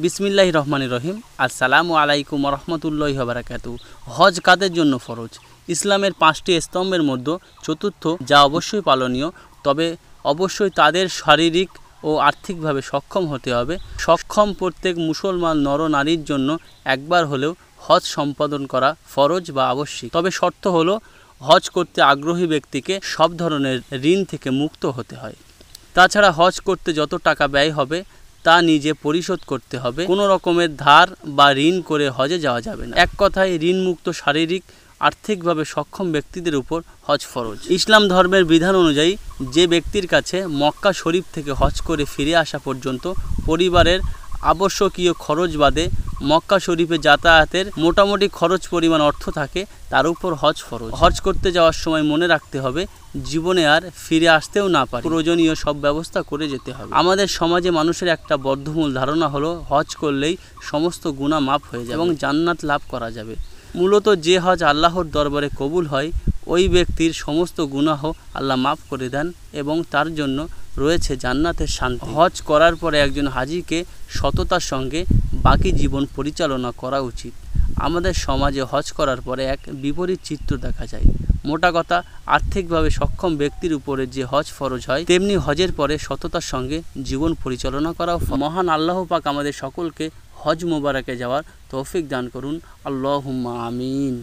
বিসমিল্লাহির রহমানির রহিম। আসসালামু আলাইকুম রহমতুল্লাহি ওয়া বারাকাতুহু। হজ কাদের জন্য ফরজ? ইসলামের 5টি স্তম্ভের মধ্যে চতুর্থ, যা অবশ্যই পালনীয়, তবে অবশ্যই তাদের শারীরিক ও আর্থিকভাবে সক্ষম হতে হবে। সক্ষম প্রত্যেক মুসলমান নরনারীর জন্য একবার হলেও হজ সম্পাদন করা ফরজ বা আবশ্যিক। তবে শর্ত হলো, হজ করতে আগ্রহী ব্যক্তিকে সব ধরনের ঋণ থেকে মুক্ত হতে হয়। তাছাড়া হজ করতে যত টাকা ব্যয় হবে তা নিজে পরিশোধ করতে হবে। কোনো রকমের ধার বা ঋণ করে হজে যাওয়া যাবে না। এক কথায়, ঋণমুক্ত শারীরিক আর্থিকভাবে সক্ষম ব্যক্তিদের উপর হজ ফরজ। ইসলাম ধর্মের বিধান অনুযায়ী যে ব্যক্তির কাছে মক্কা শরীফ থেকে হজ করে ফিরে আসা পর্যন্ত পরিবারের আবশ্যকীয় খরচ বাদে মক্কা শরীফে যাতায়াতের মোটামুটি খরচ পরিমাণ অর্থ থাকে, তার উপর হজ ফরজ। হজ করতে যাওয়ার সময় মনে রাখতে হবে, জীবনে আর ফিরে আসতেও না পারে, প্রয়োজনীয় সব ব্যবস্থা করে যেতে হবে। আমাদের সমাজে মানুষের একটা বদ্ধমূল ধারণা হলো, হজ করলেই সমস্ত গুনাহ মাফ হয়ে যাবে এবং জান্নাত লাভ করা যাবে। মূলত যে হজ আল্লাহর দরবারে কবুল হয়, ওই ব্যক্তির সমস্ত গুনাহ আল্লাহ মাফ করে দেন এবং তার জন্য রয়েছে জান্নাতের শান্তি। হজ করার পরে একজন হাজিকে সততার সঙ্গে বাকি জীবন পরিচালনা করা উচিত। আমাদের সমাজে হজ করার পরে এক বিপরীত চিত্র দেখা যায়। মোটা কথা, আর্থিকভাবে সক্ষম ব্যক্তির উপরে যে হজ ফরজ হয়, তেমনি হজের পরে সততার সঙ্গে জীবন পরিচালনা করাও। মহান আল্লাহ পাক আমাদের সকলকে হজ মোবারকে যাওয়ার তৌফিক দান করুন। আল্লাহুম্মা আমিন।